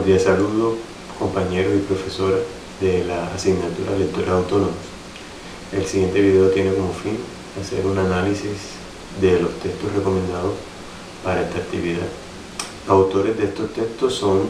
Cordial saludo, compañeros y profesoras de la asignatura Lectores Autónomos. El siguiente video tiene como fin hacer un análisis de los textos recomendados para esta actividad. Autores de estos textos son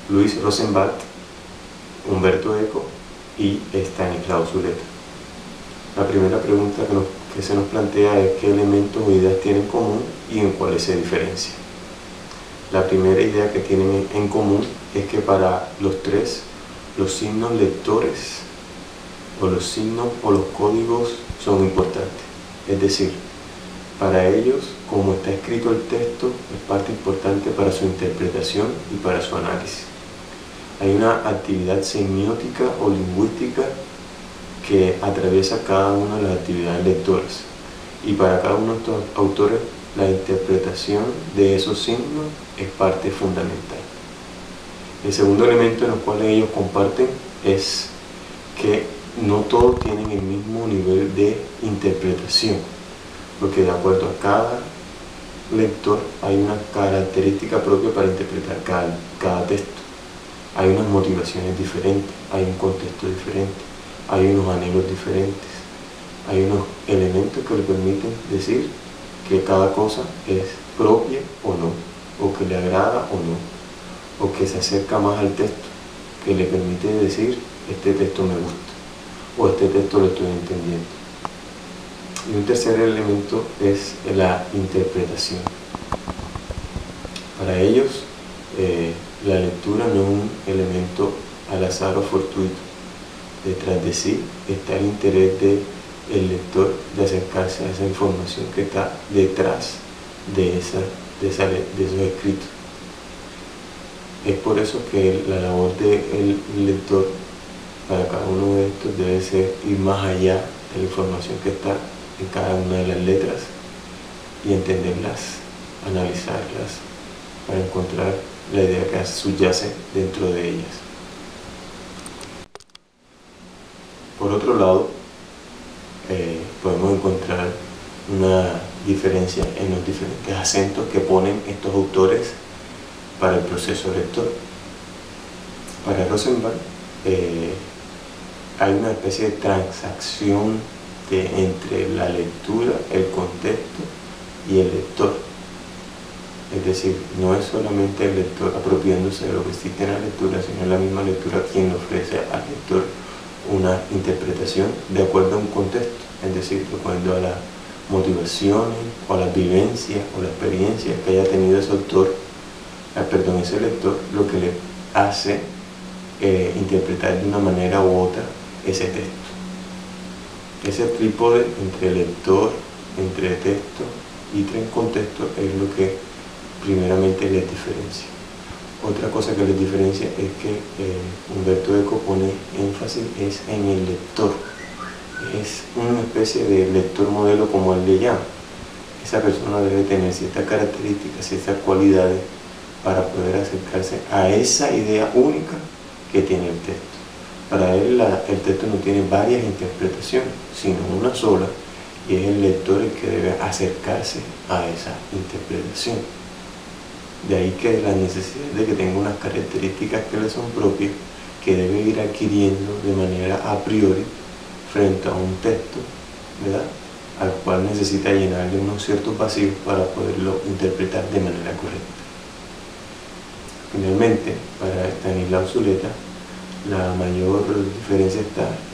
Luis Rosenblatt, Umberto Eco y Estanislao Zuleta. La primera pregunta que se nos plantea es qué elementos o ideas tienen en común y en cuáles se diferencian. La primera idea que tienen en común es que para los tres, los signos lectores o los signos o los códigos son importantes. Es decir, para ellos, como está escrito el texto, es parte importante para su interpretación y para su análisis. Hay una actividad semiótica o lingüística que atraviesa cada una de las actividades lectoras, y para cada uno de estos autores la interpretación de esos signos es parte fundamental. El segundo elemento en el cual ellos comparten es que no todos tienen el mismo nivel de interpretación, porque de acuerdo a cada lector hay una característica propia para interpretar cada texto. Hay unas motivaciones diferentes, hay un contexto diferente, hay unos anhelos diferentes, hay unos elementos que le permiten decir que cada cosa es propia o no, o que le agrada o no, o que se acerca más al texto, que le permite decir este texto me gusta, o este texto lo estoy entendiendo. Y un tercer elemento es la interpretación. Para ellos, la lectura no es un elemento al azar o fortuito. Detrás de sí está el interés del lector de acercarse a esa información que está detrás de esos escritos. Es por eso que la labor del lector para cada uno de estos debe ser ir más allá de la información que está en cada una de las letras y entenderlas, analizarlas para encontrar la idea que subyace dentro de ellas. Por otro lado, podemos encontrar una diferencia en los diferentes acentos que ponen estos autores para el proceso lector. Para Rosenblatt hay una especie de transacción entre la lectura, el contexto y el lector. Es decir, no es solamente el lector apropiándose de lo que existe en la lectura, sino la misma lectura quien ofrece al lector una interpretación de acuerdo a un contexto, es decir, de acuerdo a las motivaciones o a las vivencias o las experiencias que haya tenido ese ese lector, lo que le hace interpretar de una manera u otra ese texto. Ese trípode entre lector, entre texto y entre contexto es lo que primeramente les diferencia. Otra cosa que les diferencia es que Umberto Eco pone énfasis en el lector. Es una especie de lector modelo, como él le llama. Esa persona debe tener ciertas características, ciertas cualidades para poder acercarse a esa idea única que tiene el texto. Para él el texto no tiene varias interpretaciones, sino una sola, y es el lector el que debe acercarse a esa interpretación. De ahí que la necesidad de que tenga unas características que le son propias, que debe ir adquiriendo de manera a priori frente a un texto, ¿verdad?, al cual necesita llenarle unos ciertos vacíos para poderlo interpretar de manera correcta. Finalmente, para Estanislao Zuleta, la mayor diferencia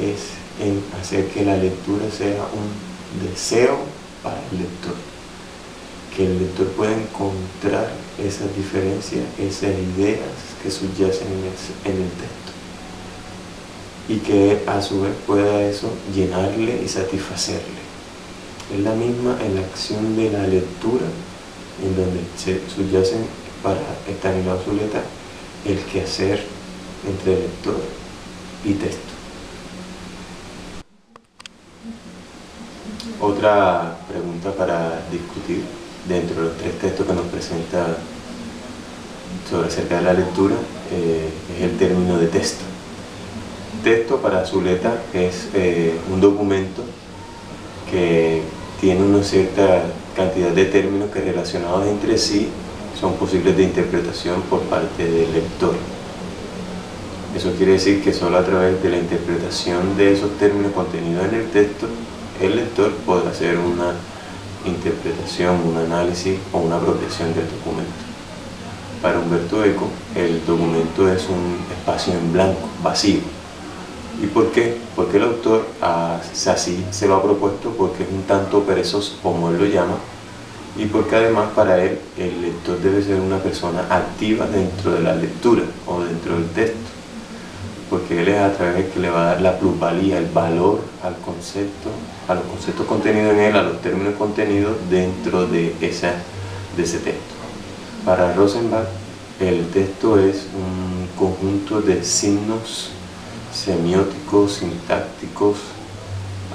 es en hacer que la lectura sea un deseo para el lector, que el lector pueda encontrar esas diferencias, esas ideas que subyacen en el texto, y que a su vez pueda eso llenarle y satisfacerle. Es la misma en la acción de la lectura, en donde se subyacen para Estanislao Zuleta el quehacer entre lector y texto. Otra pregunta para discutir dentro de los tres textos que nos presenta acerca de la lectura es el término de texto. Texto para Zuleta es un documento que tiene una cierta cantidad de términos que relacionados entre sí son posibles de interpretación por parte del lector. Eso quiere decir que solo a través de la interpretación de esos términos contenidos en el texto, el lector podrá hacer una interpretación, un análisis o una apropiación del documento. Para Umberto Eco, el documento es un espacio en blanco, vacío. ¿Y por qué? Porque el autor así se lo ha propuesto, porque es un tanto perezoso, como él lo llama, y porque además para él el lector debe ser una persona activa dentro de la lectura o dentro del texto, porque él es a través de que le va a dar la plusvalía, el valor al concepto, a los conceptos contenidos en él, a los términos contenidos dentro de ese texto. Para Rosenbach, el texto es un conjunto de signos semióticos, sintácticos,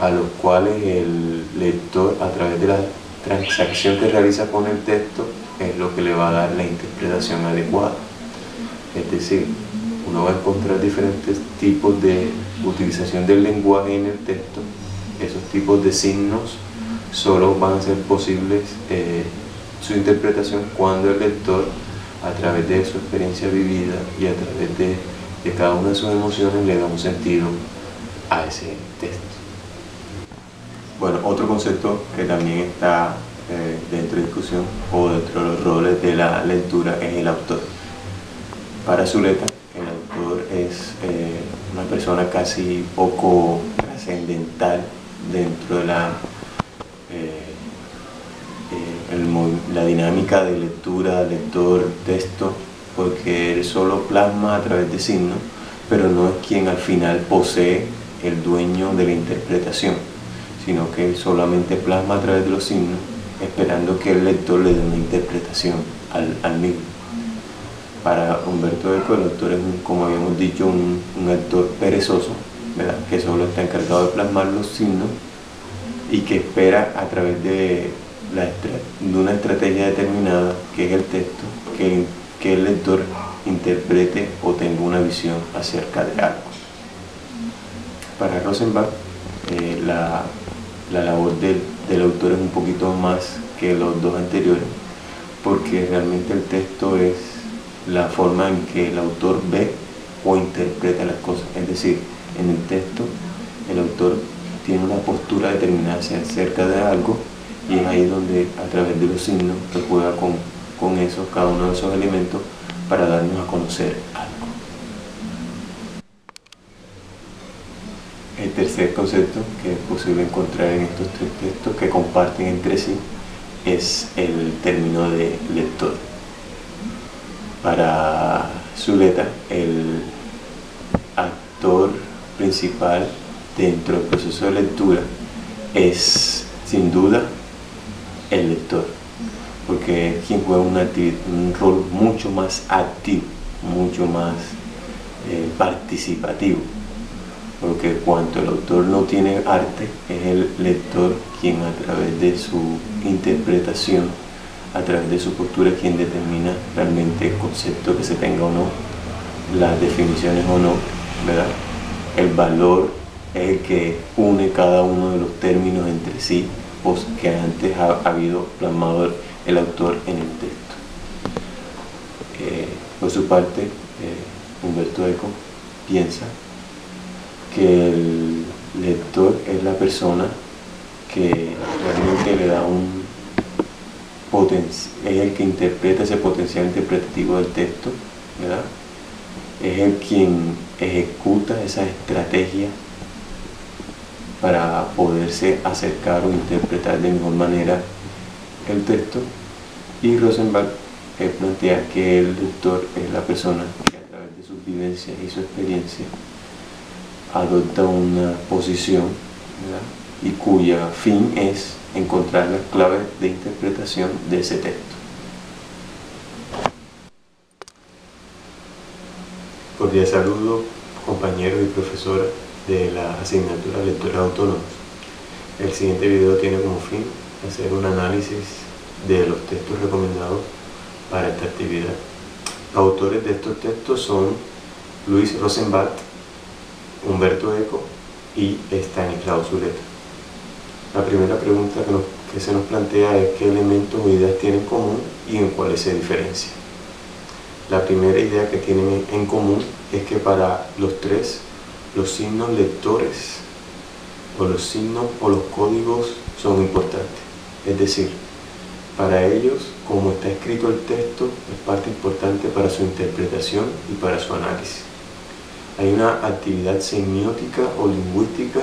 a los cuales el lector, a través de la transacción que realiza con el texto, es lo que le va a dar la interpretación adecuada. Es decir, uno va a encontrar diferentes tipos de utilización del lenguaje en el texto. Esos tipos de signos solo van a ser posibles su interpretación cuando el lector, a través de su experiencia vivida y a través de cada una de sus emociones, le da un sentido a ese texto. Bueno, otro concepto que también está dentro de discusión o dentro de los roles de la lectura es el autor. Para Zuleta, el autor es una persona casi poco trascendental dentro de la dinámica de lectura, lector, texto, porque él solo plasma a través de signos, pero no es quien al final posee el dueño de la interpretación, sino que él solamente plasma a través de los signos, esperando que el lector le dé una interpretación al mismo. Para Umberto Eco, el autor es, como habíamos dicho, un autor perezoso, ¿verdad?, que solo está encargado de plasmar los signos y que espera a través de una estrategia determinada, que es el texto, que el lector interprete o tenga una visión acerca de algo. Para Rosenbach, la labor del autor es un poquito más que los dos anteriores, porque realmente el texto es la forma en que el autor ve o interpreta las cosas. Es decir, en el texto el autor tiene una postura determinada acerca de algo, y es ahí donde, a través de los signos, se juega con eso, cada uno de esos elementos, para darnos a conocer algo. El tercer concepto que es posible encontrar en estos tres textos que comparten entre sí es el término de lector. Para Zuleta, el actor principal dentro del proceso de lectura es, sin duda, el lector, porque es quien juega un rol mucho más activo, mucho más participativo, porque cuando el autor no tiene arte, es el lector quien, a través de su interpretación, a través de su postura, quien determina realmente el concepto que se tenga o no, las definiciones o no, ¿verdad? El valor es el que une cada uno de los términos entre sí, que antes ha habido plasmado el autor en el texto. Por su parte, Umberto Eco piensa que el lector es la persona que realmente le da es el que interpreta ese potencial interpretativo del texto, ¿verdad? Es el quien ejecuta esa estrategia para poderse acercar o interpretar de mejor manera el texto. Y Rosenbach plantea que el lector es la persona que, a través de sus vivencias y su experiencia, adopta una posición, ¿verdad?, y cuya fin es encontrar las claves de interpretación de ese texto. Cordial saludo, compañeros y profesoras de la asignatura Lectores Autónomos. El siguiente video tiene como fin hacer un análisis de los textos recomendados para esta actividad. Los autores de estos textos son Luis Rosenbach, Umberto Eco y Stanislao Zuleta. La primera pregunta que se nos plantea es qué elementos o ideas tienen en común y en cuáles se diferencian. La primera idea que tienen en común es que para los tres, los signos lectores o los signos o los códigos son importantes. Es decir, para ellos, como está escrito el texto, es parte importante para su interpretación y para su análisis. Hay una actividad semiótica o lingüística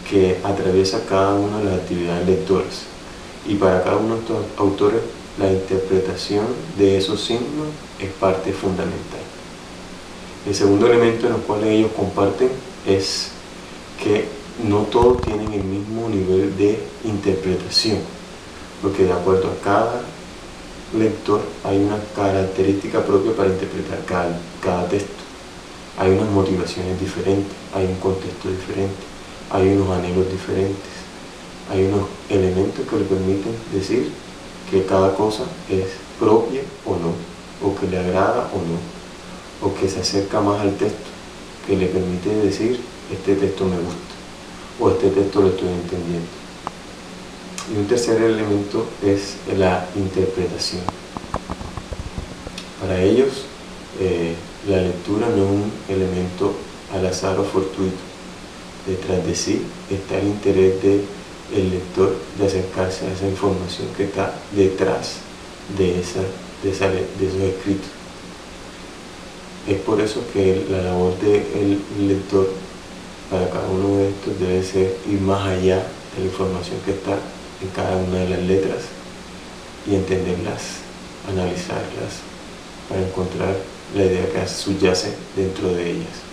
que atraviesa cada una de las actividades lectoras. Y para cada uno de estos autores, la interpretación de esos signos es parte fundamental. El segundo elemento en el cual ellos comparten es que no todos tienen el mismo nivel de interpretación, porque de acuerdo a cada lector hay una característica propia para interpretar cada texto. Hay unas motivaciones diferentes, hay un contexto diferente, hay unos anhelos diferentes, hay unos elementos que le permiten decir que cada cosa es propia o no, o que le agrada o no, o que se acerca más al texto, que le permite decir este texto me gusta, o este texto lo estoy entendiendo. Y un tercer elemento es la interpretación. Para ellos, la lectura no es un elemento al azar o fortuito. Detrás de sí está el interés del lector de acercarse a esa información que está detrás de esos escritos. Es por eso que la labor del lector para cada uno de estos debe ser ir más allá de la información que está en cada una de las letras y entenderlas, analizarlas para encontrar la idea que subyace dentro de ellas.